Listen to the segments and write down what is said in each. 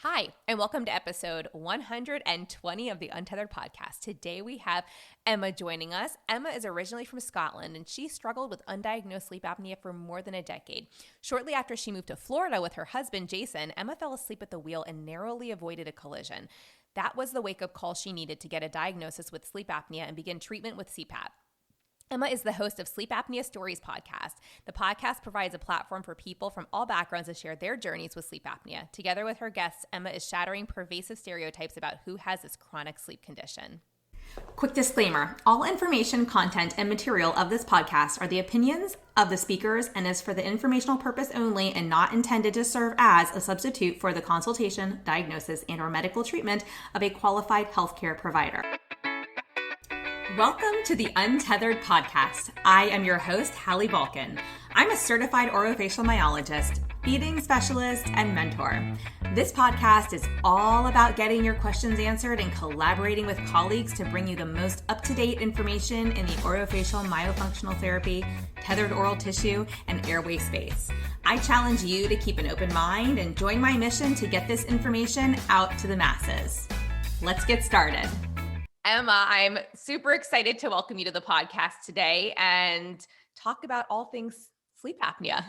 Hi, and welcome to episode 120 of the Untethered podcast. Today we have Emma joining us. Emma is originally from Scotland, and she struggled with undiagnosed sleep apnea for more than a decade. Shortly after she moved to Florida with her husband, Jason, Emma fell asleep at the wheel and narrowly avoided a collision. That was the wake-up call she needed to get a diagnosis with sleep apnea and begin treatment with Cpap. Emma is the host of Sleep Apnea Stories podcast. The podcast provides a platform for people from all backgrounds to share their journeys with sleep apnea. Together with her guests, Emma is shattering pervasive stereotypes about who has this chronic sleep condition. Quick disclaimer, all information, content, and material of this podcast are the opinions of the speakers and is for the informational purpose only and not intended to serve as a substitute for the consultation, diagnosis, and/or medical treatment of a qualified healthcare provider. Welcome to the Untethered podcast. I am your host, Hallie. I'm a certified orofacial myologist, feeding specialist, and mentor. This podcast is all about getting your questions answered and collaborating with colleagues to bring you the most up-to-date information in the orofacial myofunctional therapy, tethered oral tissue, and airway space. I challenge you to keep an open mind and join my mission to get this information out to the masses. Let's get started. Emma, I'm super excited to welcome you to the podcast today and talk about all things sleep apnea.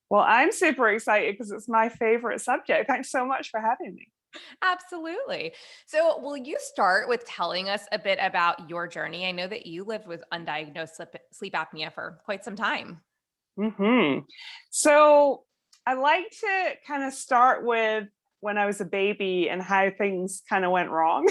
Well, I'm super excited because it's my favorite subject. Thanks so much for having me. Absolutely. So will you start with telling us a bit about your journey? I know that you lived with undiagnosed sleep apnea for quite some time. So I like to kind of start with when I was a baby and how things kind of went wrong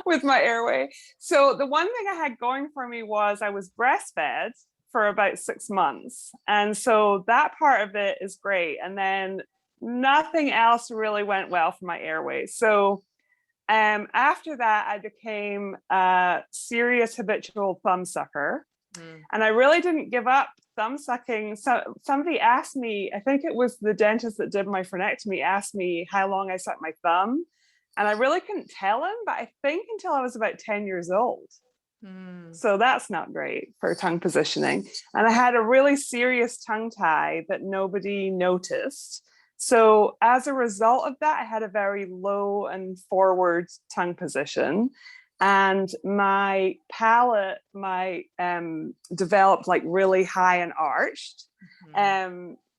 with my airway. So the one thing I had going for me was I was breastfed for about 6 months. And so that part of it is great. And then nothing else really went well for my airway. So after that, I became a serious habitual thumb sucker. And I really didn't give up thumb sucking. So somebody asked me, I think it was the dentist that did my frenectomy, asked me how long I sucked my thumb. And I really couldn't tell him, but I think until I was about 10 years old. So that's not great for tongue positioning. And I had a really serious tongue tie that nobody noticed. So as a result of that, I had a very low and forward tongue position. And my palate, developed like really high and arched.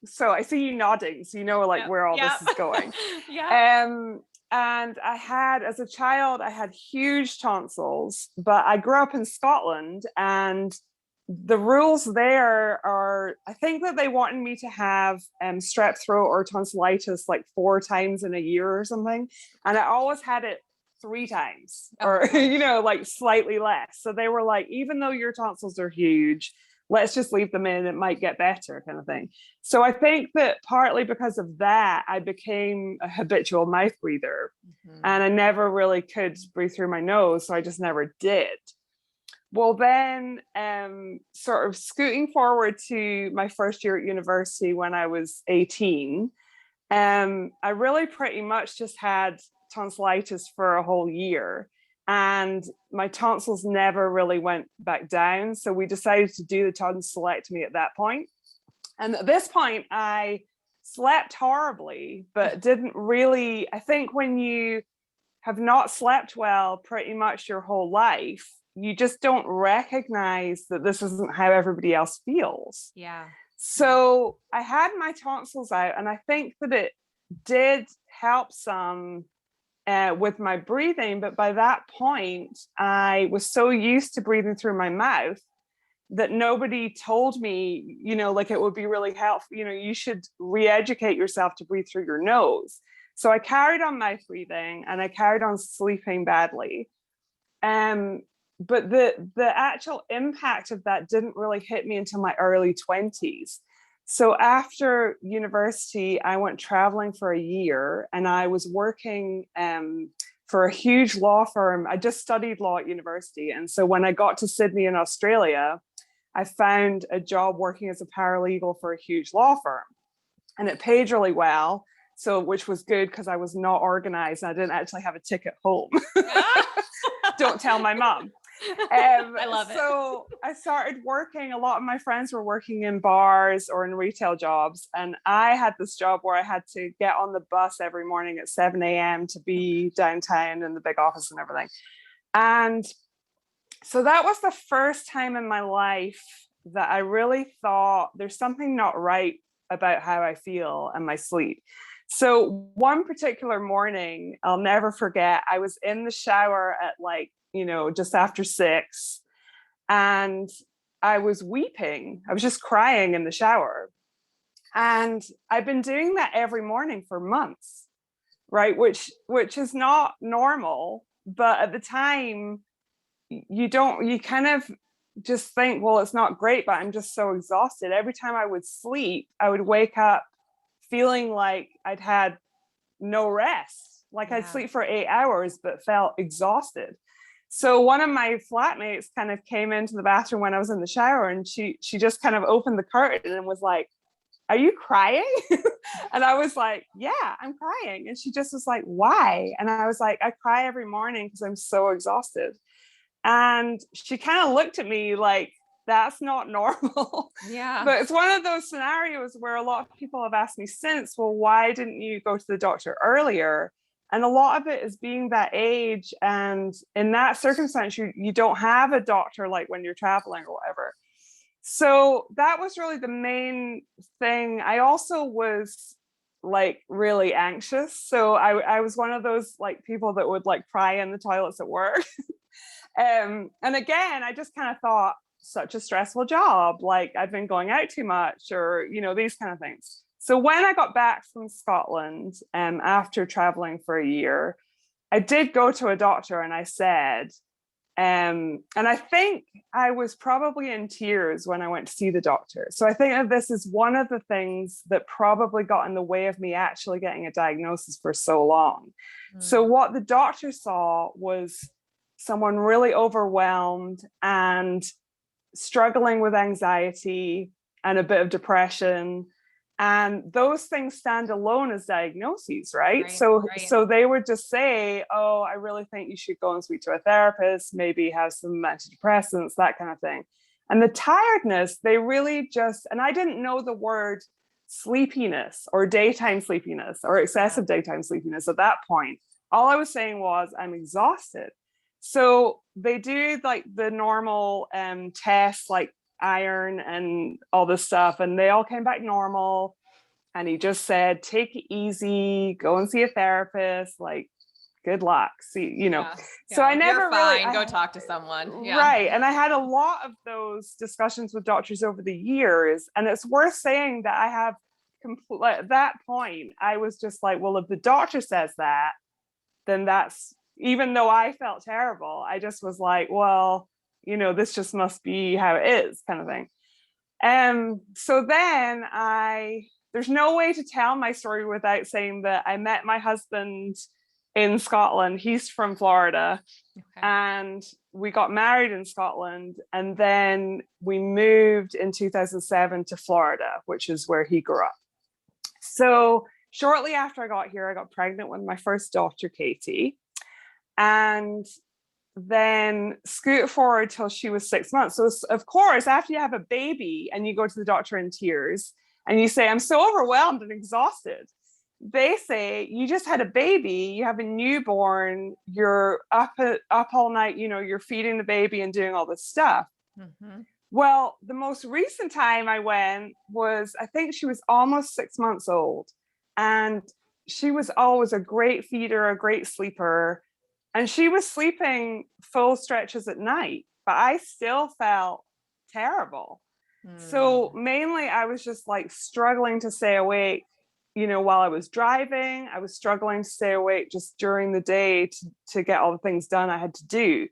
So I see you nodding, so you know where all this is going. And I had, as a child, I had huge tonsils, but I grew up in Scotland, and the rules there are, I think that they wanted me to have strep throat or tonsillitis like 4 times in a year or something. And I always had it 3 times or, like slightly less. So they were like, even though your tonsils are huge, let's just leave them in. It might get better kind of thing. So I think that partly because of that, I became a habitual mouth breather and I never really could breathe through my nose. So I just never did. Well, then sort of scooting forward to my first year at university when I was 18, I really pretty much just had tonsillitis for a whole year, and my tonsils never really went back down. So we decided to do the tonsillectomy at that point. And at this point, I slept horribly, but didn't really, I think when you have not slept well pretty much your whole life, you just don't recognize that this isn't how everybody else feels. So I had my tonsils out, and I think that it did help some with my breathing, but by that point I was so used to breathing through my mouth that nobody told me, like it would be really helpful, you should re-educate yourself to breathe through your nose. So I carried on mouth breathing and I carried on sleeping badly. But the actual impact of that didn't really hit me until my early 20s. So after university, I went traveling for a year, and I was working for a huge law firm. I just studied law at university. And so when I got to Sydney in Australia, I found a job working as a paralegal for a huge law firm, and it paid really well. So, which was good because I was not organized and I didn't actually have a ticket home. Don't tell my mom. I love it. So I started working, a lot of my friends were working in bars or in retail jobs. And I had this job where I had to get on the bus every morning at 7 a.m. to be downtown in the big office and everything. And so that was the first time in my life that I really thought there's something not right about how I feel and my sleep. So one particular morning, I'll never forget, I was in the shower at like, just after 6, and I was weeping. I was just crying in the shower. And I've been doing that every morning for months, right? Which is not normal. But at the time, you kind of just think, well, it's not great, but I'm just so exhausted. Every time I would sleep, I would wake up feeling like I'd had no rest. Like I'd sleep for 8 hours, but felt exhausted. So one of my flatmates kind of came into the bathroom when I was in the shower, and she just kind of opened the curtain and was like, "Are you crying?" And I was like, "Yeah, I'm crying." And she just was like, "Why?" And I was like, "I cry every morning because I'm so exhausted." And she kind of looked at me like, that's not normal. Yeah. But it's one of those scenarios where a lot of people have asked me since, well, why didn't you go to the doctor earlier? And a lot of it is being that age. And in that circumstance, you don't have a doctor like when you're traveling or whatever. So that was really the main thing. I also was like really anxious. So I was one of those like people that would like cry in the toilets at work. And again, I just kind of thought, such a stressful job. Like I've been going out too much, or, these kind of things. So when I got back from Scotland, after traveling for a year, I did go to a doctor and I said, and I think I was probably in tears when I went to see the doctor. So I think that this is one of the things that probably got in the way of me actually getting a diagnosis for so long. So what the doctor saw was someone really overwhelmed and struggling with anxiety and a bit of depression. And those things stand alone as diagnoses, right? So they would just say, oh, I really think you should go and speak to a therapist, maybe have some antidepressants, that kind of thing. And the tiredness, they really just, and I didn't know the word sleepiness or daytime sleepiness or excessive daytime sleepiness at that point. All I was saying was, I'm exhausted. So they do like the normal tests, like iron and all this stuff, and they all came back normal. And he just said, take it easy, go and see a therapist, like good luck. See, So I never really go talk to someone. Right. And I had a lot of those discussions with doctors over the years. And it's worth saying that I have at that point, I was just like, well, if the doctor says that, then that's, even though I felt terrible, I just was like, well, this just must be how it is, kind of thing. So then there's no way to tell my story without saying that I met my husband in Scotland. He's from Florida. And we got married in Scotland. And then we moved in 2007 to Florida, which is where he grew up. So shortly after I got here, I got pregnant with my first daughter, Katie. And then scoot forward till she was 6 months. So of course, after you have a baby and you go to the doctor in tears and you say, I'm so overwhelmed and exhausted, they say, you just had a baby, you have a newborn, you're up all night, you're feeding the baby and doing all this stuff. Well, the most recent time I went was, I think she was almost 6 months old. And she was always a great feeder, a great sleeper. And she was sleeping full stretches at night, but I still felt terrible. So mainly I was just like struggling to stay awake, while I was driving. I was struggling to stay awake just during the day to get all the things done I had to do.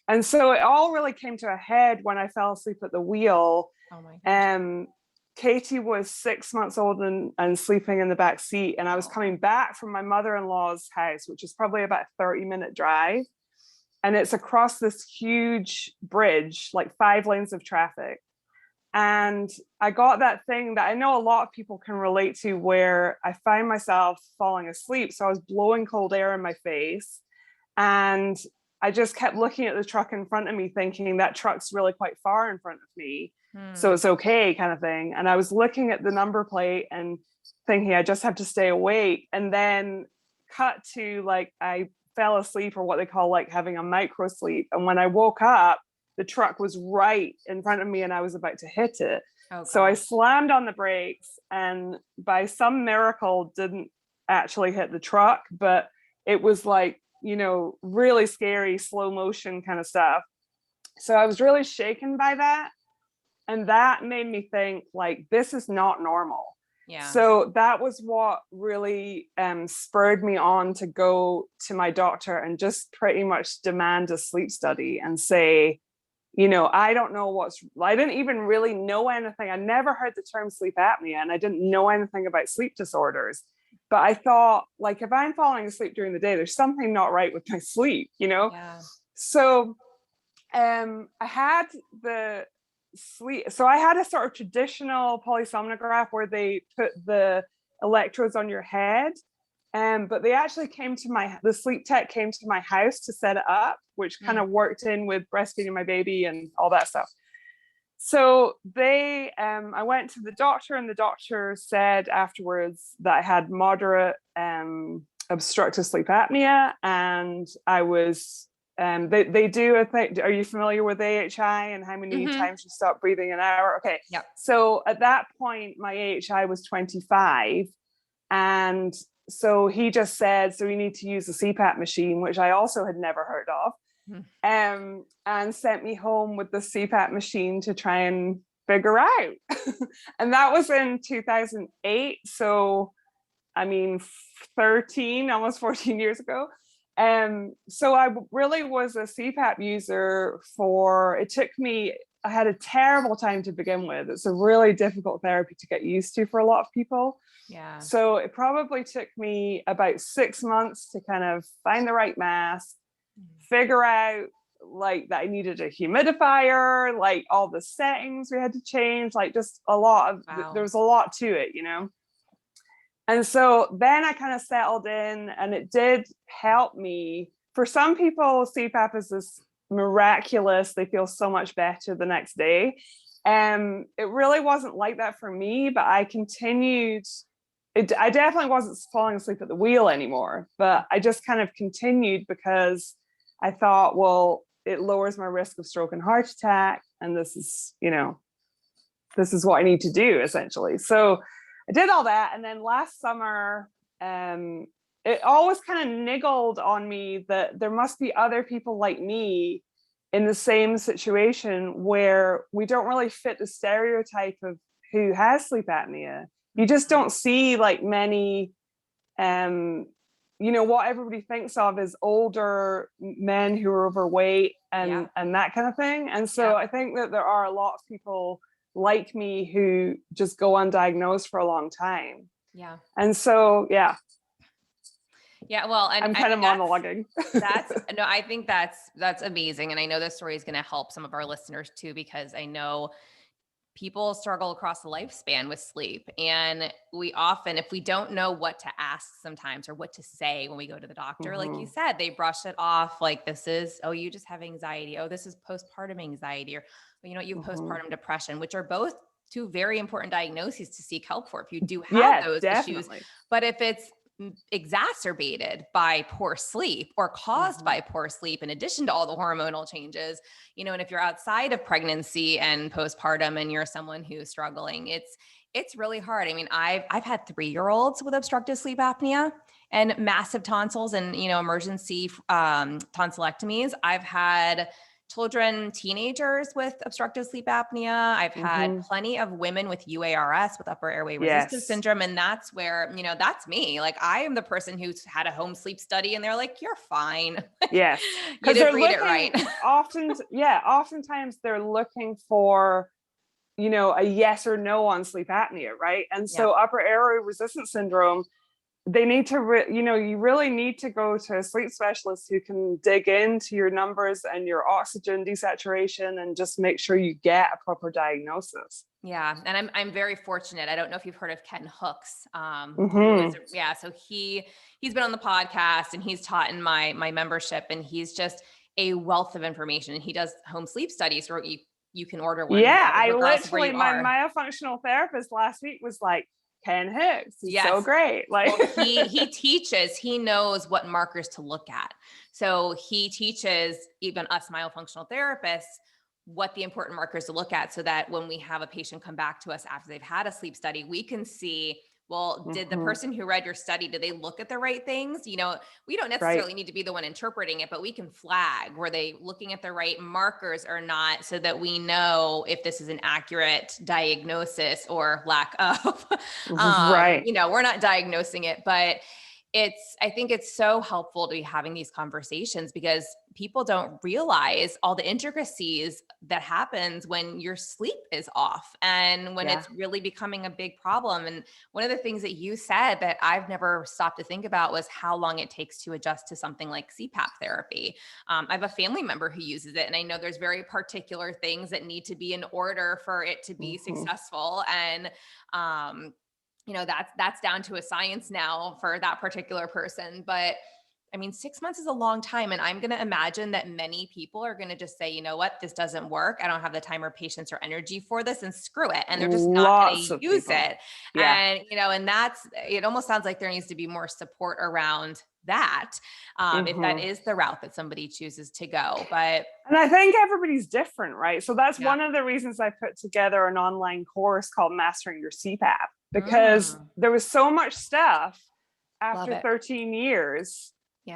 And so it all really came to a head when I fell asleep at the wheel. Oh my gosh. Katie was 6 months old and sleeping in the back seat. And I was coming back from my mother-in-law's house, which is probably about a 30-minute drive. And it's across this huge bridge, like 5 lanes of traffic. And I got that thing that I know a lot of people can relate to, where I find myself falling asleep. So I was blowing cold air in my face. And I just kept looking at the truck in front of me thinking that truck's really quite far in front of me. So it's okay kind of thing. And I was looking at the number plate and thinking I just have to stay awake. And then cut to like, I fell asleep, or what they call like having a micro sleep. And when I woke up, the truck was right in front of me and I was about to hit it. So I slammed on the brakes and by some miracle didn't actually hit the truck, but it was like, you know, really scary, slow motion kind of stuff. So I was really shaken by that. And that made me think like, this is not normal. Yeah. So that was what really spurred me on to go to my doctor and just pretty much demand a sleep study and say, you know, I don't know I didn't even really know anything. I never heard the term sleep apnea and I didn't know anything about sleep disorders. But I thought, like, if I'm falling asleep during the day, there's something not right with my sleep, you know? Yeah. So I had the sleep. So I had a sort of traditional polysomnograph where they put the electrodes on your head. But they actually the sleep tech came to my house to set it up, which kind of worked in with breastfeeding my baby and all that stuff. So I went to the doctor and the doctor said afterwards that I had moderate obstructive sleep apnea, and I was, they do a thing. Are you familiar with AHI and how many times you stop breathing an hour? Okay. Yeah. So at that point, my AHI was 25, and so he just said, so you need to use the Cpap machine, which I also had never heard of. And sent me home with the Cpap machine to try and figure out. And that was in 2008. So, I mean, 13, almost 14 years ago. So I really was a Cpap user I had a terrible time to begin with. It's a really difficult therapy to get used to for a lot of people. Yeah. So it probably took me about 6 months to kind of find the right mask, figure out like that I needed a humidifier, like all the settings we had to change, like just a lot of, there was a lot to it, you know? And so then I kind of settled in and it did help me. For some people, CPAP is this miraculous, they feel so much better the next day. It really wasn't like that for me, but I continued. I definitely wasn't falling asleep at the wheel anymore, but I just kind of continued because I thought, well, it lowers my risk of stroke and heart attack. And this is, you know, this is what I need to do essentially. So I did all that. And then last summer, it always kind of niggled on me that there must be other people like me in the same situation where we don't really fit the stereotype of who has sleep apnea. You just don't see like many, you know, what everybody thinks of is older men who are overweight and that kind of thing. And so I think that there are a lot of people like me who just go undiagnosed for a long time. Yeah. And so, yeah. Yeah, well, and I'm kind of monologuing. I think that's amazing. And I know this story is going to help some of our listeners too, because I know people struggle across the lifespan with sleep. And we often, if we don't know what to ask sometimes or what to say when we go to the doctor, like you said, they brush it off like this is, oh, you just have anxiety. Oh, this is postpartum anxiety, or you know, you have postpartum depression, which are both two very important diagnoses to seek help for if you do have those issues. But if it's exacerbated by poor sleep or caused by poor sleep, in addition to all the hormonal changes, you know, and if you're outside of pregnancy and postpartum and you're someone who's struggling, it's really hard. I mean, I've had 3-year-olds with obstructive sleep apnea and massive tonsils and, you know, emergency tonsillectomies. I've had children, teenagers with obstructive sleep apnea. I've had plenty of women with UARS, with upper airway resistance syndrome. And that's where, you know, that's me. Like I am the person who's had a home sleep study and they're like, you're fine. Yes. You didn't read it right. Oftentimes they're looking for, you know, a yes or no on sleep apnea. Right. And so upper airway resistance syndrome, they need to, you know, you really need to go to a sleep specialist who can dig into your numbers and your oxygen desaturation and just make sure you get a proper diagnosis. Yeah. And I'm very fortunate. I don't know if you've heard of Ken Hooks. So he's been on the podcast and he's taught in my membership, and he's just a wealth of information. And he does home sleep studies, or you can order one. Yeah, I regardless of where literally, you my are. myofunctional therapist last week was like, Ken Hicks, he's so Yes. great. Like Well, he teaches, he knows what markers to look at. So he teaches even us myofunctional therapists what the important markers to look at, so that when we have a patient come back to us after they've had a sleep study, we can see, well, did the person who read your study, did they look at the right things? You know, we don't necessarily need to be the one interpreting it, but we can flag, were they looking at the right markers or not, so that we know if this is an accurate diagnosis or lack of. Right. You know, we're not diagnosing it, but I think it's so helpful to be having these conversations, because people don't realize all the intricacies that happens when your sleep is off, and when it's really becoming a big problem. And one of the things that you said that I've never stopped to think about was how long it takes to adjust to something like Cpap therapy. I have a family member who uses it, and I know there's very particular things that need to be in order for it to be successful. And, you know, that's down to a science now for that particular person. But I mean, 6 months is a long time. And I'm going to imagine that many people are going to just say, you know what, this doesn't work. I don't have the time or patience or energy for this, and screw it. And they're just not going to use it. Yeah. And, you know, and it almost sounds like there needs to be more support around that. If that is the route that somebody chooses to go. And I think everybody's different, right? So that's one of the reasons I put together an online course called Mastering Your Cpap, because there was so much stuff after 13 years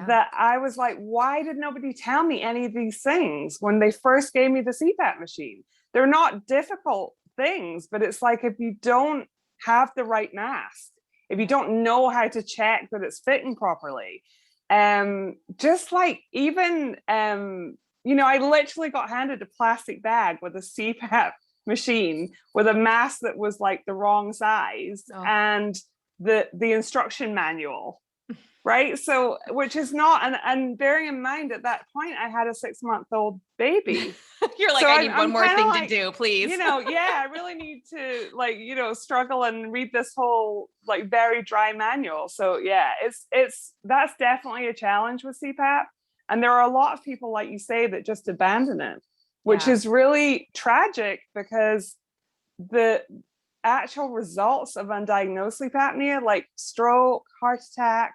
that I was like, why did nobody tell me any of these things when they first gave me the Cpap machine? They're not difficult things, but it's like, if you don't have the right mask, if you don't know how to check that it's fitting properly, just like even, you know, I literally got handed a plastic bag with a Cpap machine with a mask that was like the wrong size and the instruction manual, right? So, which is not, and bearing in mind at that point, I had a 6-month-old baby. You're like, so I need one more thing like, to do, please. You know, I really need to, like, you know, struggle and read this whole like very dry manual. So yeah, that's definitely a challenge with Cpap. And there are a lot of people, like you say, that just abandon it, which is really tragic, because the actual results of undiagnosed sleep apnea, like stroke, heart attack,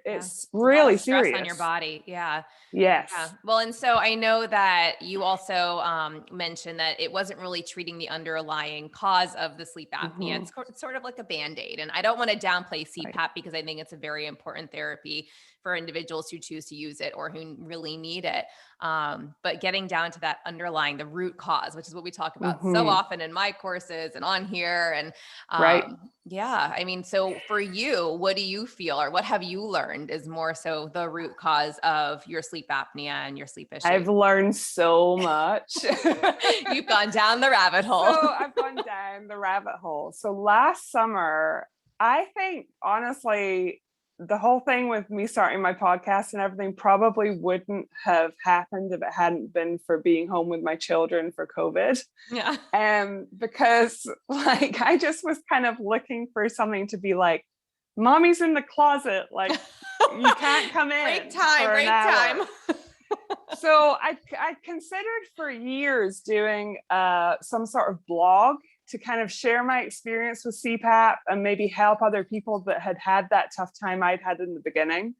it's really serious on your body. Yes. Yeah. Well, and so I know that you also mentioned that it wasn't really treating the underlying cause of the sleep apnea. It's sort of like a Band-Aid. And I don't want to downplay Cpap because I think it's a very important therapy for individuals who choose to use it or who really need it. But getting down to that underlying, the root cause, which is what we talk about so often in my courses and on here. And yeah, I mean, so for you, what do you feel, or what have you learned is more so the root cause of your sleep apnea and your sleep issue? I've learned so much. You've gone down the rabbit hole. So I've gone down the rabbit hole. So last summer, I think honestly, the whole thing with me starting my podcast and everything probably wouldn't have happened if it hadn't been for being home with my children for COVID. Yeah. Because like, I just was kind of looking for something to be like, mommy's in the closet. Like, you can't come in. Break time. So I considered for years doing some sort of blog to kind of share my experience with Cpap and maybe help other people that had that tough time I'd had in the beginning.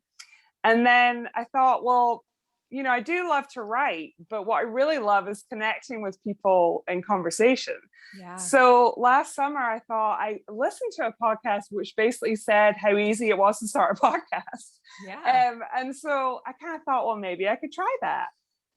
And then I thought, well, you know, I do love to write, but what I really love is connecting with people in conversation. Yeah. So last summer, I thought, I listened to a podcast which basically said how easy it was to start a podcast. Yeah. And so I kind of thought, well, maybe I could try that.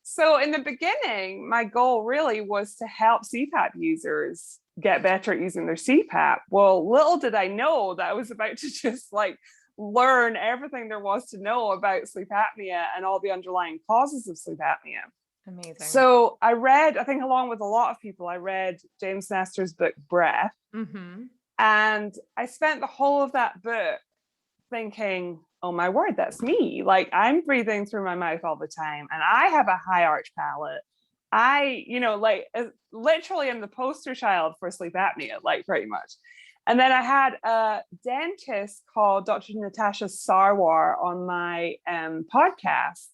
So in the beginning, my goal really was to help Cpap users get better at using their Cpap. Well, little did I know that I was about to just like learn everything there was to know about sleep apnea and all the underlying causes of sleep apnea. Amazing. So I read, I think along with a lot of people, I read James Nestor's book, Breath. And I spent the whole of that book thinking, oh my word, that's me. Like, I'm breathing through my mouth all the time and I have a high arch palate. I, you know, like literally am the poster child for sleep apnea, like pretty much. And then I had a dentist called Dr. Natasha Sarwar on my podcast.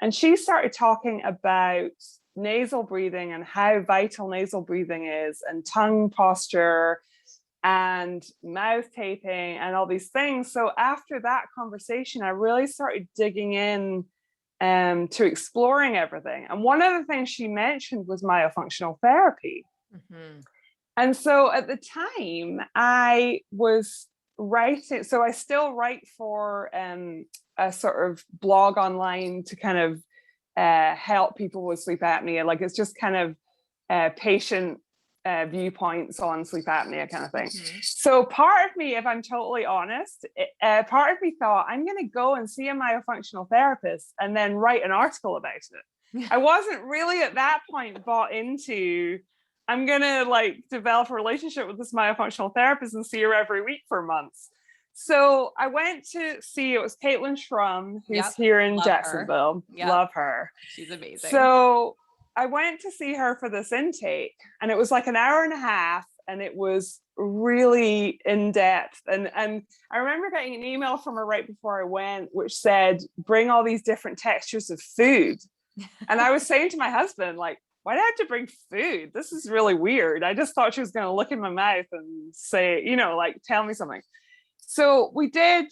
And she started talking about nasal breathing and how vital nasal breathing is, and tongue posture and mouth taping and all these things. So after that conversation, I really started digging in to exploring everything. And one of the things she mentioned was myofunctional therapy. Mm-hmm. And so at the time I was writing, so I still write for a sort of blog online to kind of help people with sleep apnea. Like it's just kind of patient viewpoints on sleep apnea kind of thing. Mm-hmm. So part of me, if I'm totally honest, part of me thought I'm going to go and see a myofunctional therapist and then write an article about it. I wasn't really at that point bought into, I'm going to like develop a relationship with this myofunctional therapist and see her every week for months. So I went to see, it was Caitlin Schrum, who's here in Jacksonville. Love her. She's amazing. So I went to see her for this intake, and it was like an hour and a half, and it was really in depth. And I remember getting an email from her right before I went, which said, bring all these different textures of food. And I was saying to my husband, like, why do I have to bring food? This is really weird. I just thought she was going to look in my mouth and say, you know, like, tell me something. So we did,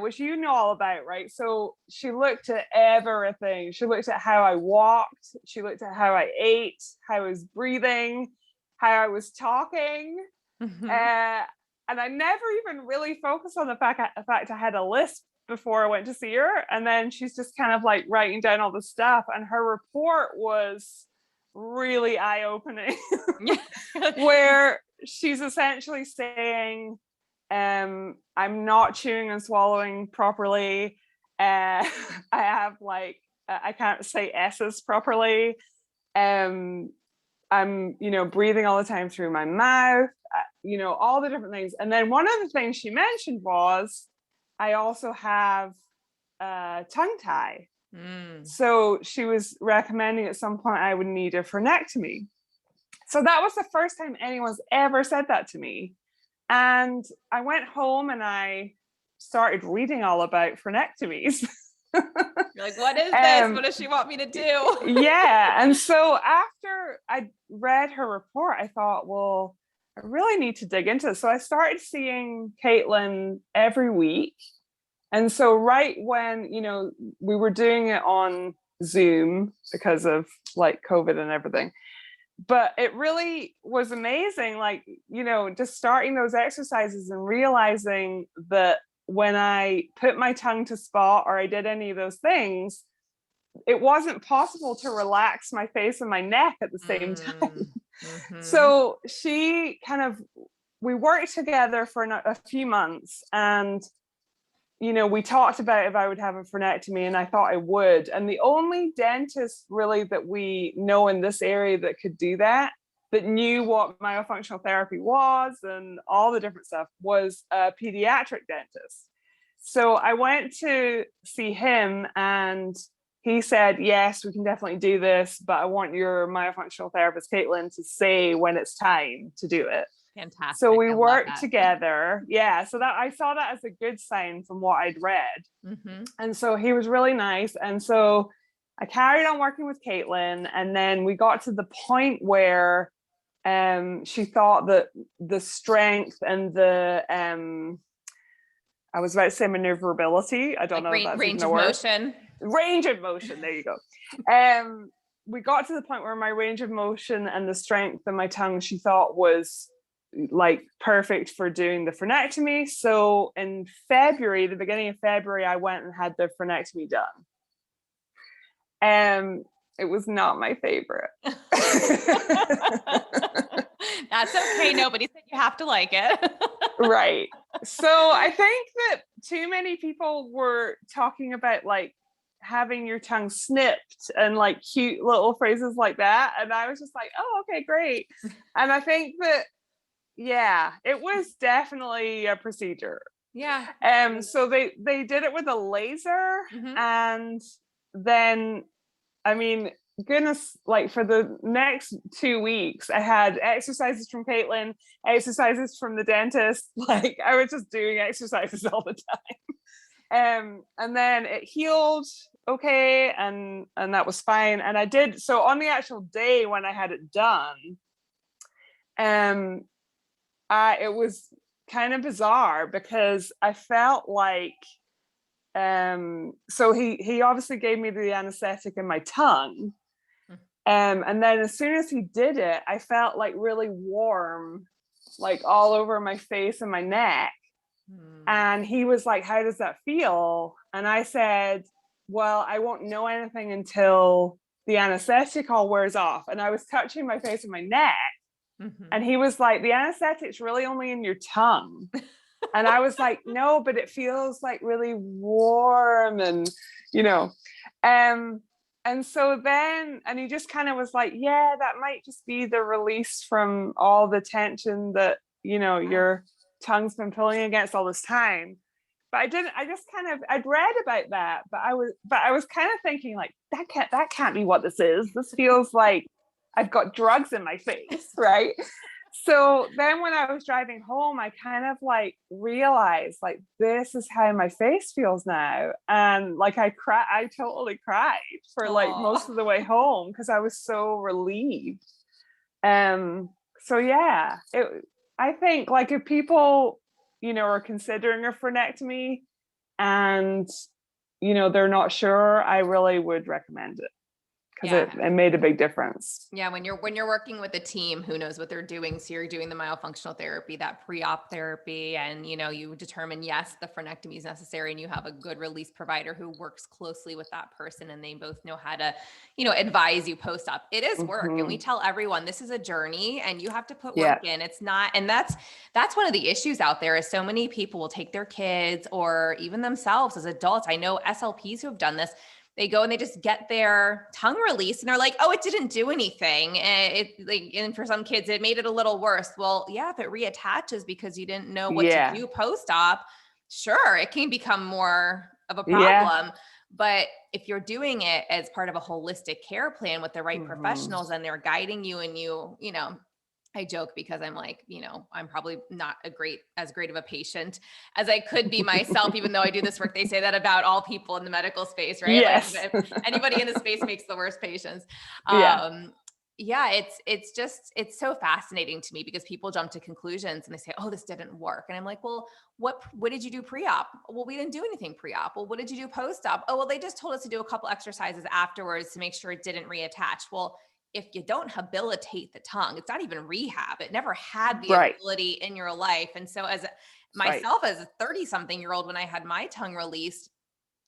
which you know all about, right? So she looked at everything. She looked at how I walked. She looked at how I ate, how I was breathing, how I was talking. Mm-hmm. And I never even really focused on the fact I had a lisp before I went to see her. And then she's just kind of like writing down all the stuff. And her report was really eye-opening, where she's essentially saying, I'm not chewing and swallowing properly. I have like, I can't say S's properly. I'm, you know, breathing all the time through my mouth, you know, all the different things. And then one of the things she mentioned was, I also have tongue tie. So she was recommending at some point I would need a frenectomy. So that was the first time anyone's ever said that to me. And I went home and I started reading all about frenectomies. You're like, what is this? What does she want me to do? Yeah. And so after I read her report, I thought, well, I really need to dig into this. So I started seeing Caitlin every week. And so right when, you know, we were doing it on Zoom because of like COVID and everything, but it really was amazing. Like, you know, just starting those exercises and realizing that when I put my tongue to spot or I did any of those things, it wasn't possible to relax my face and my neck at the same time. Mm-hmm. So she we worked together for a few months, and you know, we talked about if I would have a frenectomy, and I thought I would. And the only dentist really that we know in this area that could do that knew what myofunctional therapy was and all the different stuff, was a pediatric dentist. So I went to see him, and he said, yes, we can definitely do this, but I want your myofunctional therapist, Caitlin, to say when it's time to do it. Fantastic. So we worked together. Yeah. So that I saw that as a good sign from what I'd read. Mm-hmm. And so he was really nice. And so I carried on working with Caitlin. And then we got to the point where she thought that the strength and the I was about to say maneuverability. I don't know if that's range of motion. Range of motion. There you go. We got to the point where my range of motion and the strength of my tongue, she thought was like perfect for doing the frenectomy. So in February, the beginning of February, I went and had the frenectomy done. It was not my favorite. That's okay. Nobody said you have to like it. Right. So I think that too many people were talking about like having your tongue snipped and like cute little phrases like that. And I was just like, oh, okay, great. And I think that, yeah, it was definitely a procedure. Yeah. So they did it with a laser. Mm-hmm. And then, I mean, goodness, like for the next 2 weeks, I had exercises from Caitlin, exercises from the dentist. Like I was just doing exercises all the time. And then it healed okay, and that was fine. And I did, so on the actual day when I had it done, it was kind of bizarre because I felt like, so he obviously gave me the anesthetic in my tongue. And then as soon as he did it, I felt like really warm, like all over my face and my neck. And he was like, "How does that feel?" And I said, "Well, I won't know anything until the anesthetic all wears off." And I was touching my face and my neck. And he was like, "The anesthetic's really only in your tongue." And I was like, "No, but it feels like really warm and, you know." And so then, and he just kind of was like, "Yeah, that might just be the release from all the tension that, your tongue's been pulling against all this time." But I'd read about that, but I was kind of thinking like, that can't be what this is. This feels like I've got drugs in my face, right? So then when I was driving home, I kind of like realized like, this is how my face feels now. And like I totally cried for like most of the way home because I was so relieved. So yeah, I think like if people, are considering a frenectomy and, they're not sure, I really would recommend it. Because it made a big difference. Yeah, when you're working with a team who knows what they're doing, so you're doing the myofunctional therapy, that pre-op therapy, and you determine yes, the frenectomy is necessary, and you have a good release provider who works closely with that person, and they both know how to, advise you post-op. It is work, and we tell everyone this is a journey, and you have to put work in. It's not, and that's one of the issues out there is so many people will take their kids or even themselves as adults. I know SLPs who have done this. They go and they just get their tongue released and they're like, "Oh, it didn't do anything." And for some kids, it made it a little worse. Well, yeah, if it reattaches because you didn't know what to do post-op, sure, it can become more of a problem. But if you're doing it as part of a holistic care plan with the right professionals and they're guiding you and I joke because I'm like, I'm probably not as great of a patient as I could be myself, even though I do this work. They say that about all people in the medical space, right? Yes. Like if anybody in the space makes the worst patients. It's so fascinating to me because people jump to conclusions and they say, "Oh, this didn't work." And I'm like, "Well, what did you do pre-op?" "Well, we didn't do anything pre-op." "Well, what did you do post-op?" "Oh, well, they just told us to do a couple exercises afterwards to make sure it didn't reattach." Well, if you don't habilitate the tongue, it's not even rehab. It never had the ability in your life. And so as myself, as a 30-something-year-old, when I had my tongue released,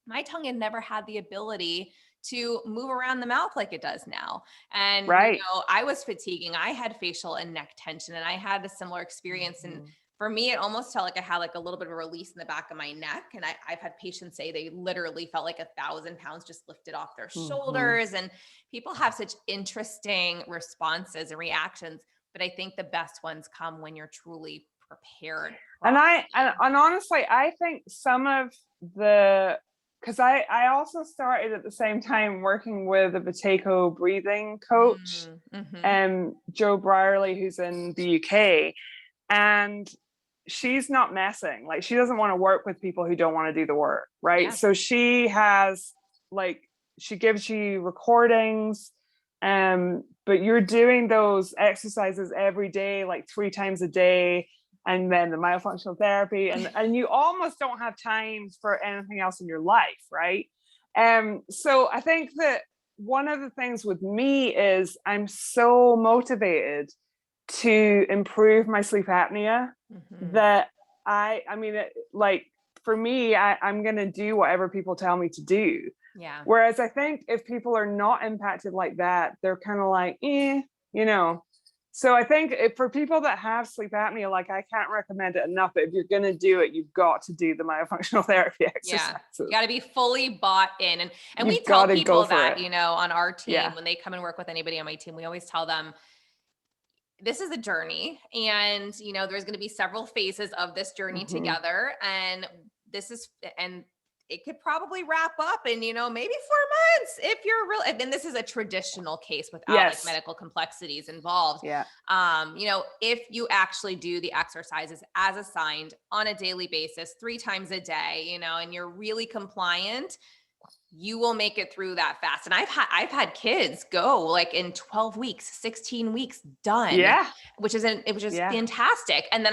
my tongue had never had the ability to move around the mouth like it does now. And, I was fatiguing. I had facial and neck tension and I had a similar experience. And for me, it almost felt like I had like a little bit of a release in the back of my neck. And I've had patients say they literally felt like 1,000 pounds just lifted off their shoulders. And people have such interesting responses and reactions. But I think the best ones come when you're truly prepared. And honestly, I think some of because I also started at the same time working with a Vateco breathing coach, Joe Brierley, who's in the UK. And she's not messing. Like, she doesn't want to work with people who don't want to do the work, right? So she has she gives you recordings, but you're doing those exercises every day, like 3 times a day, and then the myofunctional therapy, and you almost don't have time for anything else in your life, right? So I think that one of the things with me is I'm so motivated to improve my sleep apnea that for me, I'm going to do whatever people tell me to do. Whereas I think if people are not impacted like that, they're kind of like, So I think for people that have sleep apnea, like, I can't recommend it enough, but if you're going to do it, you've got to do the myofunctional therapy exercises. You got to be fully bought in. And we tell people that, on our team, when they come and work with anybody on my team, we always tell them, this is a journey, and there's going to be several phases of this journey together, and it could probably wrap up in, maybe 4 months if you're real. And this is a traditional case without like medical complexities involved. Yeah. If you actually do the exercises as assigned on a daily basis, 3 times a day, and you're really compliant, you will make it through that fast. And I've had kids go like in 12 weeks, 16 weeks done. Yeah. Which is fantastic. And then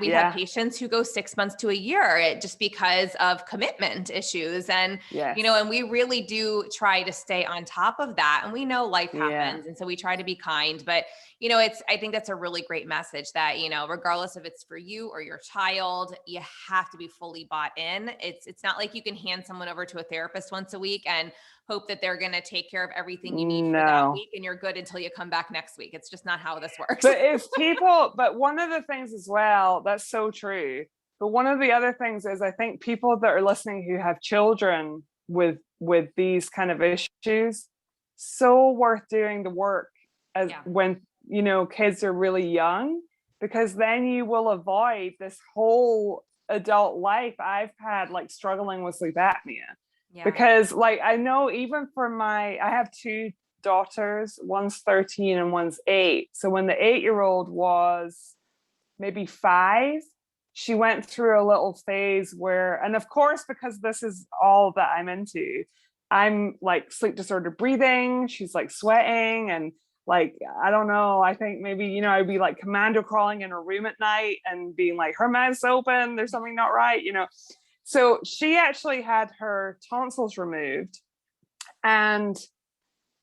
we had patients who go 6 months to a year just because of commitment issues. And, and we really do try to stay on top of that. And we know life happens. And so we try to be kind, but I think that's a really great message that, regardless if it's for you or your child, you have to be fully bought in. It's not like you can hand someone over to a therapist once a week and hope that they're going to take care of everything you need for that week and you're good until you come back next week. It's just not how this works. But one of the things as well, that's so true. But one of the other things is I think people that are listening who have children with these kind of issues, so worth doing the work when kids are really young, because then you will avoid this whole adult life I've had like struggling with sleep apnea. Because like I know even for I have 2 daughters, one's 13 and one's 8. So when the 8-year-old was maybe 5, she went through a little phase where, and of course, because this is all that I'm into, I'm like sleep disordered breathing, she's like sweating and like, I don't know, I think maybe, I'd be like commando crawling in her room at night and being like, her mouth's open, there's something not right, So she actually had her tonsils removed. And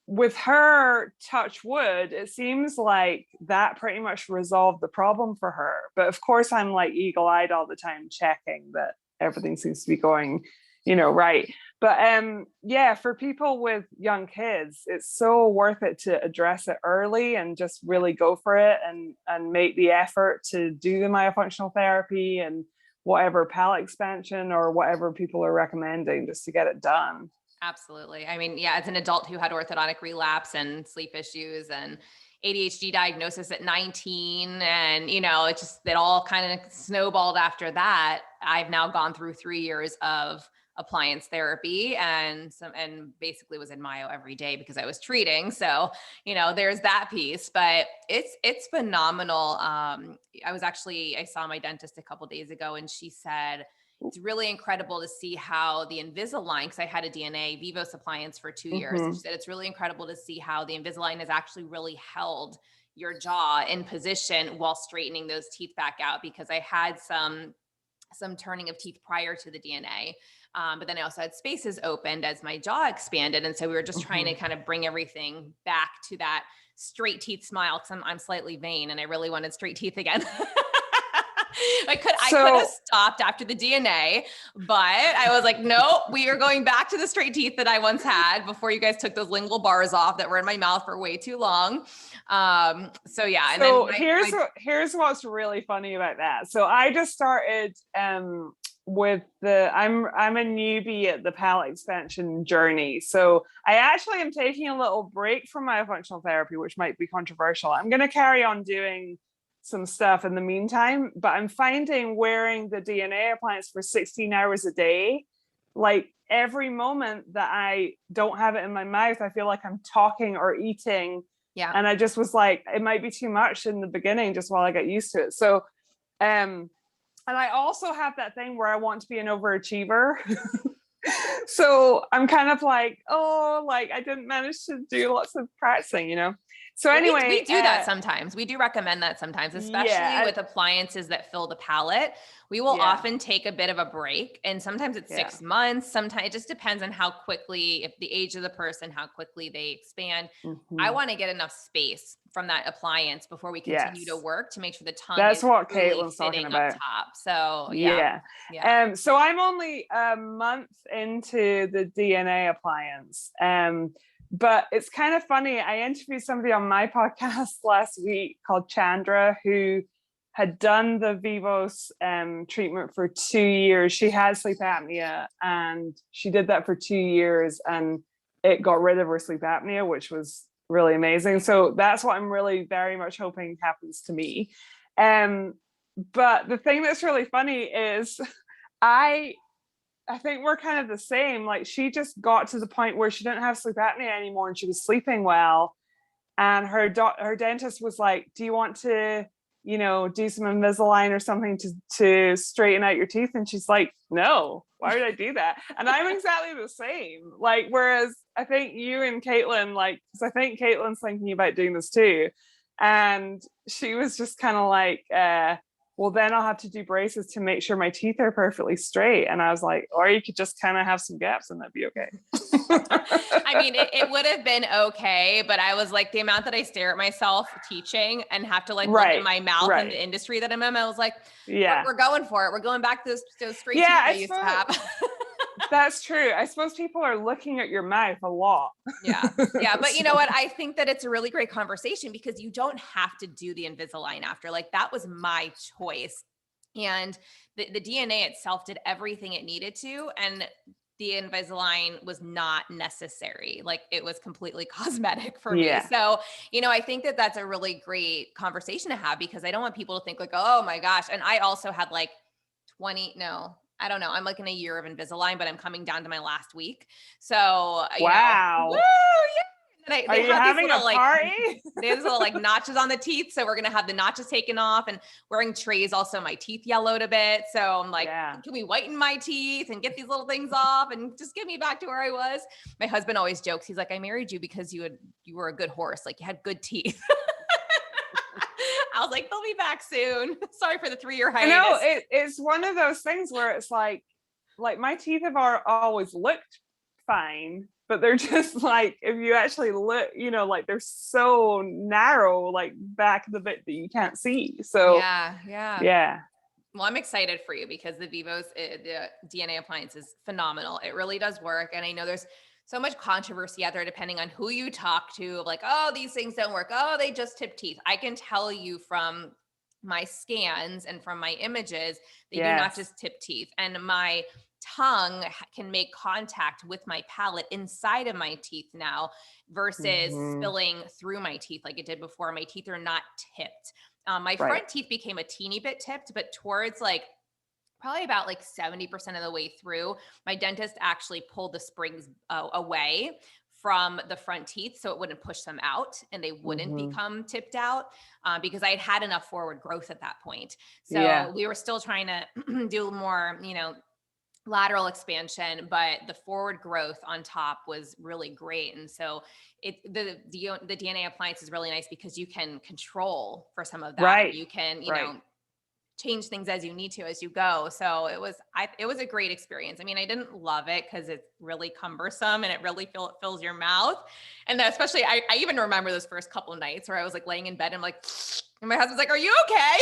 with her, touch wood, it seems like that pretty much resolved the problem for her. But of course, I'm like eagle-eyed all the time, checking that everything seems to be going, right. But for people with young kids, it's so worth it to address it early and just really go for it and make the effort to do the myofunctional therapy and whatever palate expansion or whatever people are recommending just to get it done. Absolutely. I mean, as an adult who had orthodontic relapse and sleep issues and ADHD diagnosis at 19, and, it all kind of snowballed after that. I've now gone through 3 years of appliance therapy and basically was in myo every day because I was treating. So, there's that piece, but it's phenomenal. I saw my dentist a couple of days ago and she said, it's really incredible to see how the Invisalign, because I had a DNA vivos appliance for 2 years. And she said, it's really incredible to see how the Invisalign has actually really held your jaw in position while straightening those teeth back out, because I had some turning of teeth prior to the DNA. But then I also had spaces opened as my jaw expanded. And so we were just trying to kind of bring everything back to that straight teeth smile, because I'm slightly vain and I really wanted straight teeth again. I could have stopped after the DNA, but I was like, no, we are going back to the straight teeth that I once had before you guys took those lingual bars off that were in my mouth for way too long. Here's what's really funny about that. So I just started with I'm a newbie at the palate expansion journey. So I actually am taking a little break from myofunctional therapy, which might be controversial. I'm going to carry on doing some stuff in the meantime, but I'm finding wearing the DNA appliance for 16 hours a day, like every moment that I don't have it in my mouth, I feel like I'm talking or eating. Yeah. And I just was like, it might be too much in the beginning just while I get used to it. So, and I also have that thing where I want to be an overachiever. So I'm kind of like, I didn't manage to do lots of practicing, So anyway, we do that sometimes. We do recommend that sometimes, especially with appliances that fill the palate. We will often take a bit of a break, and sometimes it's 6 months. Sometimes it just depends on how quickly, if the age of the person, how quickly they expand. I want to get enough space from that appliance before we continue to work to make sure the tongue is what really Caitlin's talking about. Up top. So so I'm only a month into the DNA appliance. But it's kind of funny. I interviewed somebody on my podcast last week called Chandra, who had done the vivos treatment for 2 years. She had sleep apnea and she did that for 2 years and it got rid of her sleep apnea, which was really amazing. So that's what I'm really very much hoping happens to me. But the thing that's really funny is I think we're kind of the same. Like she just got to the point where she didn't have sleep apnea anymore and she was sleeping well. And her dentist was like, do you want to, do some Invisalign or something to straighten out your teeth? And she's like, no, why would I do that? And I'm exactly the same. Like, whereas I think you and Caitlin, like, because I think Caitlin's thinking about doing this too. And she was just kind of like, well, then I'll have to do braces to make sure my teeth are perfectly straight. And I was like, or you could just kind of have some gaps and that'd be okay. I mean, it would have been okay, but I was like, the amount that I stare at myself teaching and have to like look at my mouth in the industry that I'm in, I was like, we're going for it. We're going back to those straight teeth I used to have. That's true. I suppose people are looking at your mouth a lot. Yeah. But you know what? I think that it's a really great conversation because you don't have to do the Invisalign after. Like that was my choice. And the DNA itself did everything it needed to. And the Invisalign was not necessary. Like it was completely cosmetic for me. So, I think that that's a really great conversation to have because I don't want people to think like, oh my gosh. And I also had like I don't know. I'm like in a year of Invisalign, but I'm coming down to my last week. So, wow. Woo, yeah. Are you having a party? They have little like notches on the teeth. So we're going to have the notches taken off and wearing trays. Also my teeth yellowed a bit. So I'm like, can we whiten my teeth and get these little things off and just get me back to where I was? My husband always jokes. He's like, I married you because you were a good horse. Like you had good teeth. I was like, they'll be back soon. Sorry for the 3-year hiatus. I know it's one of those things where it's like my teeth have always looked fine, but they're just like, if you actually look, like they're so narrow, like back the bit that you can't see. So yeah. Well, I'm excited for you because the Vivos, the DNA appliance is phenomenal. It really does work. And I know there's so much controversy out there depending on who you talk to, like, oh, these things don't work. Oh, they just tip teeth. I can tell you from my scans and from my images, they do not just tip teeth. And my tongue can make contact with my palate inside of my teeth now versus spilling through my teeth like it did before. My teeth are not tipped. My front teeth became a teeny bit tipped, but towards like probably about like 70% of the way through, my dentist actually pulled the springs away from the front teeth so it wouldn't push them out and they wouldn't become tipped out because I had enough forward growth at that point. So we were still trying to do more, lateral expansion, but the forward growth on top was really great. And so the DNA appliance is really nice because you can control for some of that. Right. You can, change things as you need to as you go. So it was a great experience. I mean, I didn't love it because it's really cumbersome and it really fills your mouth. And especially, I even remember those first couple of nights where I was like laying in bed and I'm like, and my husband's like, are you okay?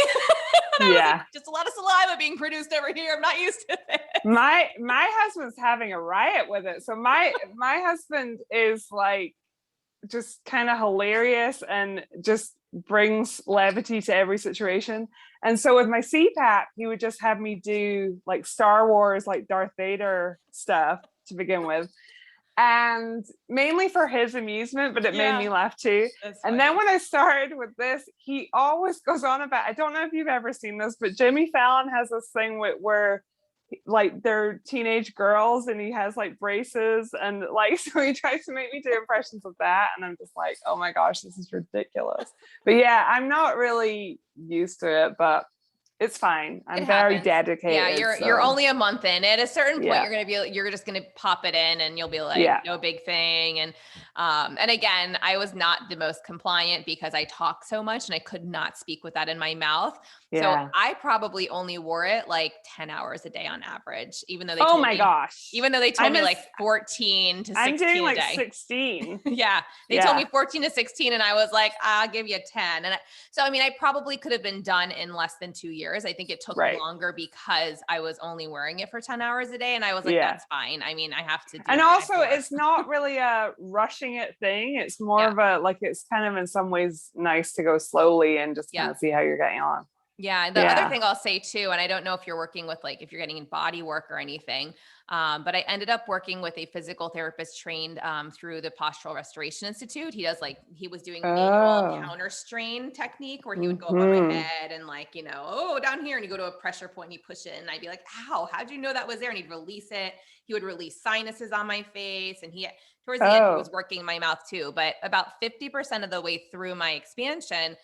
And I was like, just a lot of saliva being produced over here. I'm not used to this. My husband's having a riot with it. So my husband is like just kind of hilarious and just brings levity to every situation. And so with my Cpap, he would just have me do like Star Wars, like Darth Vader stuff to begin with. And mainly for his amusement, but it made me laugh too. And then when I started with this, he always goes on about, I don't know if you've ever seen this, but Jimmy Fallon has this thing where like they're teenage girls and he has like braces and like, so he tries to make me do impressions of that. And I'm just like, oh my gosh, this is ridiculous. But yeah, I'm not really used to it, but it's fine. I'm very dedicated. Yeah, you're only a month in. At a certain point, you're just gonna pop it in, and you'll be like, no big thing. And again, I was not the most compliant because I talk so much, and I could not speak with that in my mouth. So I probably only wore it like 10 hours a day on average, even though they told me, even though they told me like 14 to 16 I'm doing like a day. 16. They told me 14 to 16, and I was like, I'll give you 10. And so, I mean, I probably could have been done in less than 2 years. I think it took longer because I was only wearing it for 10 hours a day. And I was like, that's fine. I mean, I have to do And also it's not really a rushing it thing. It's more of a, like, it's kind of in some ways nice to go slowly and just kind of see how you're getting on. Yeah. The other Yeah. thing I'll say too, and I don't know if you're working with like, if you're getting in body work or anything, but I ended up working with a physical therapist trained through the Postural Restoration Institute. He was doing manual Oh. counter strain technique where he would go above my Mm-hmm. head and like, oh, down here. And you go to a pressure point, and you push it. And I'd be like, ow, how'd you know that was there? And he'd release it. He would release sinuses on my face. And towards the end, he was working my mouth too. But about 50% of the way through my expansion,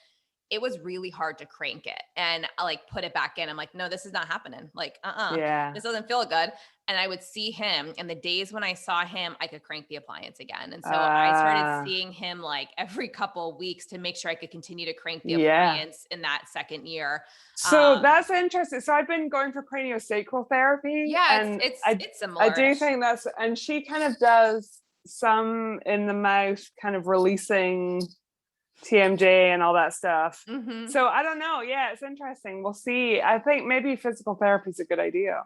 it was really hard to crank it and I like put it back in. I'm like, no, this is not happening. Like, Yeah. this doesn't feel good. And I would see him, and the days when I saw him, I could crank the appliance again. And so I started seeing him like every couple weeks to make sure I could continue to crank the appliance in that second year. So that's interesting. So I've been going for craniosacral therapy. Yeah, and it's similar. I do think and she kind of does some in the mouth, kind of releasing TMJ and all that stuff. Mm-hmm. So I don't know. Yeah, it's interesting. We'll see. I think maybe physical therapy is a good idea.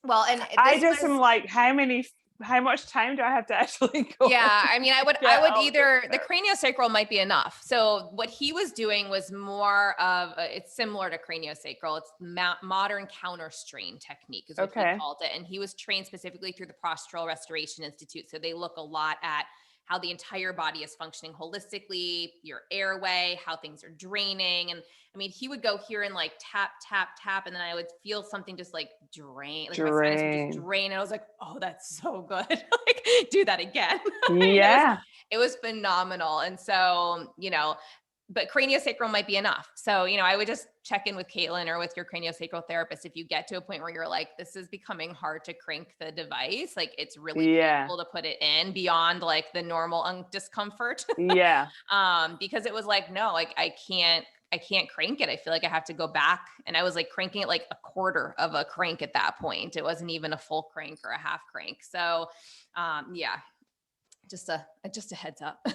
Well, and I just am like, how much time do I have to actually go? Yeah, I mean, I would either, the craniosacral might be enough. So what he was doing was more of it's similar to craniosacral. It's modern counter strain technique is what he called it. And he was trained specifically through the Postural Restoration Institute. So they look a lot at how the entire body is functioning holistically, your airway, how things are draining. And I mean, he would go here and like tap, tap, tap. And then I would feel something just like drain, like my sinus would just drain. And I was like, oh, that's so good. Like, do that again. Yeah. It was phenomenal. And so, but craniosacral might be enough. So, I would just check in with Caitlin or with your craniosacral therapist. If you get to a point where you're like, this is becoming hard to crank the device, like it's really painful to put it in beyond like the normal discomfort. Yeah. Because it was like, no, like I can't crank it. I feel like I have to go back. And I was like cranking it like a quarter of a crank at that point. It wasn't even a full crank or a half crank. So, yeah. Just a heads up.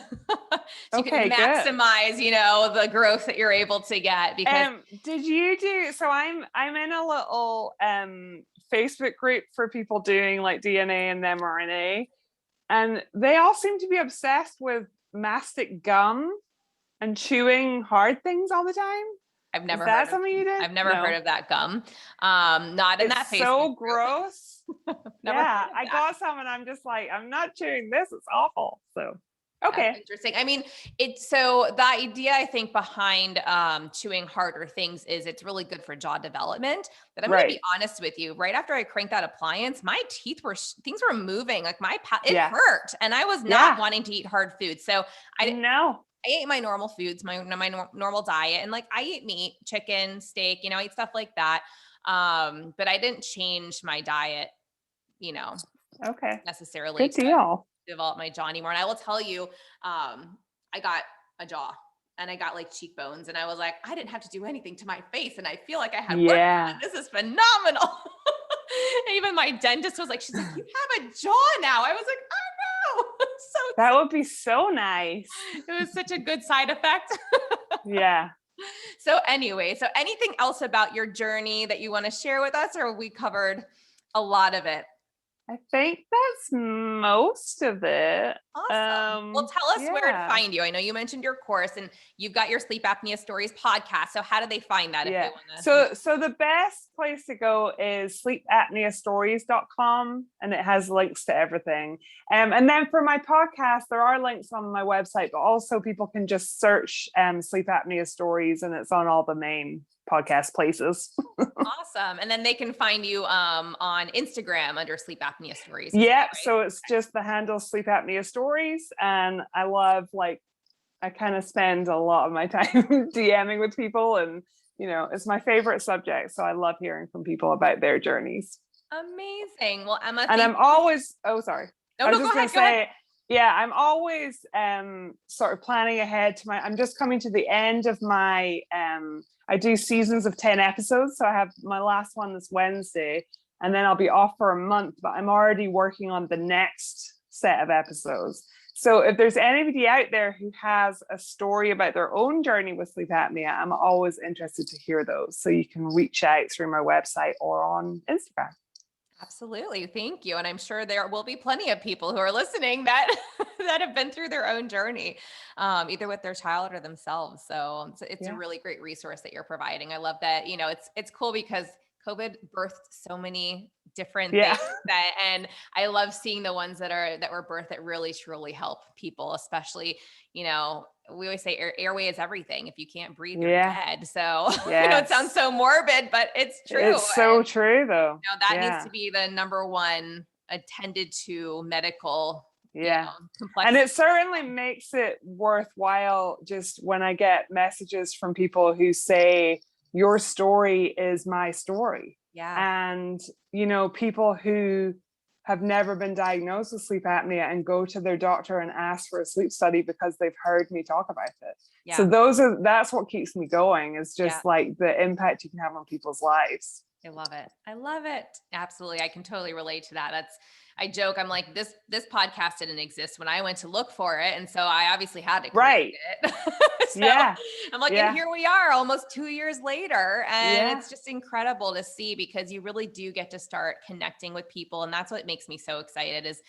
So you can maximize, the growth that you're able to get. Because did you do, so I'm in a little Facebook group for people doing like DNA and mRNA, and they all seem to be obsessed with mastic gum and chewing hard things all the time. I've never heard something you did? I've never heard of that gum. Not in that Facebook so group. Gross. Yeah, I got some and I'm just like, I'm not chewing this. It's awful. So, okay. That's interesting. I mean, so the idea I think behind chewing harder things is it's really good for jaw development. But I'm going to be honest with you. Right after I cranked that appliance, my things were moving. Like it hurt, and I was not wanting to eat hard food. So I ate my normal foods, my normal diet. And like I eat meat, chicken, steak, I eat stuff like that. But I didn't change my diet, necessarily to develop my jaw anymore. And I will tell you, I got a jaw and I got like cheekbones, and I was like, I didn't have to do anything to my face. And I feel like I had work done. This is phenomenal. Even my dentist was like, she's like, you have a jaw now. I was like, oh no. That would be so nice. It was such a good side effect. Yeah. So anyway, anything else about your journey that you want to share with us, or we covered a lot of it? I think that's most of it. Awesome. Well, tell us where to find you. I know you mentioned your course, and you've got your Sleep Apnea Stories podcast. So how do they find that? If they want to? So the best place to go is sleepapneastories.com, and it has links to everything. And then for my podcast, there are links on my website, but also people can just search Sleep Apnea Stories, and it's on all the main podcast places. Awesome. And then they can find you on Instagram under Sleep Apnea Stories. Yeah. Right? So it's just the handle Sleep Apnea Stories. And I love, I kind of spend a lot of my time DMing with people, and, it's my favorite subject. So I love hearing from people about their journeys. Amazing. Well, Emma, and I'm always, sorry. No, go ahead. Yeah, I'm always sort of planning ahead I'm just coming to the end of my, I do seasons of 10 episodes. So I have my last one this Wednesday, and then I'll be off for a month, but I'm already working on the next set of episodes. So if there's anybody out there who has a story about their own journey with sleep apnea, I'm always interested to hear those. So you can reach out through my website or on Instagram. Absolutely. Thank you. And I'm sure there will be plenty of people who are listening that that have been through their own journey, either with their child or themselves. So it's a really great resource that you're providing. I love that, it's cool because COVID birthed so many different things and I love seeing the ones that were birthed that really truly help people, especially, we always say airway is everything. If you can't breathe, you're dead. So it sounds so morbid, but it's true. It's so true though. That needs to be the number one attended to medical complexity. And it certainly makes it worthwhile just when I get messages from people who say, your story is my story. And, people who have never been diagnosed with sleep apnea and go to their doctor and ask for a sleep study because they've heard me talk about it. So that's what keeps me going, is just like the impact you can have on people's lives. I love it. I love it. Absolutely. I can totally relate to that. I joke. I'm like, this podcast didn't exist when I went to look for it. And so I obviously had to create it. I'm like, and here we are almost 2 years later. And it's just incredible to see, because you really do get to start connecting with people. And that's what makes me so excited, is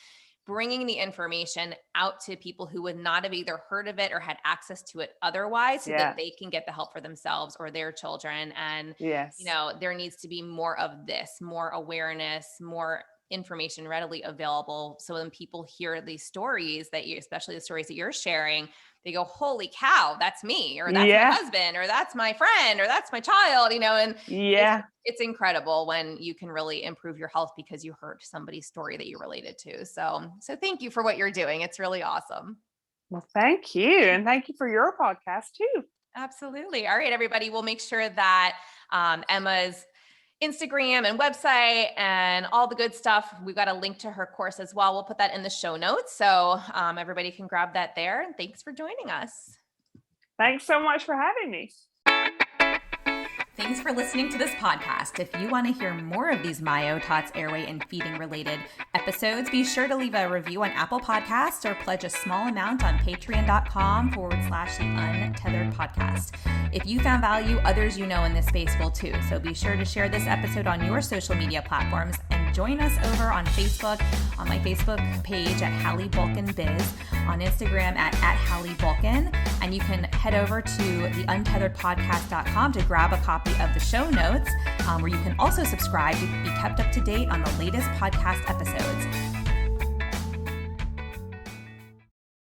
bringing the information out to people who would not have either heard of it or had access to it otherwise, so that they can get the help for themselves or their children. And, there needs to be more of this, more awareness, more information readily available. So when people hear these stories especially the stories that you're sharing, they go, holy cow, that's me, or that's my husband, or that's my friend, or that's my child, and it's incredible when you can really improve your health because you heard somebody's story that you related to. So thank you for what you're doing. It's really awesome. Well, thank you. And thank you for your podcast too. Absolutely. All right, everybody. We'll make sure that Emma's Instagram and website and all the good stuff, we've got a link to her course as well. We'll put that in the show notes. So everybody can grab that there. And thanks for joining us. Thanks so much for having me. Thanks for listening to this podcast. If you want to hear more of these myo, tots, airway, and feeding related episodes, be sure to leave a review on Apple Podcasts or pledge a small amount on patreon.com/the Untethered Podcast. If you found value, others in this space will too. So be sure to share this episode on your social media platforms and join us over on Facebook, on my Facebook page at Hallie Bulkin Biz, on Instagram at Hallie Bulkin, and you can head over to theuntetheredpodcast.com to grab a copy of the show notes, where you can also subscribe to be kept up to date on the latest podcast episodes.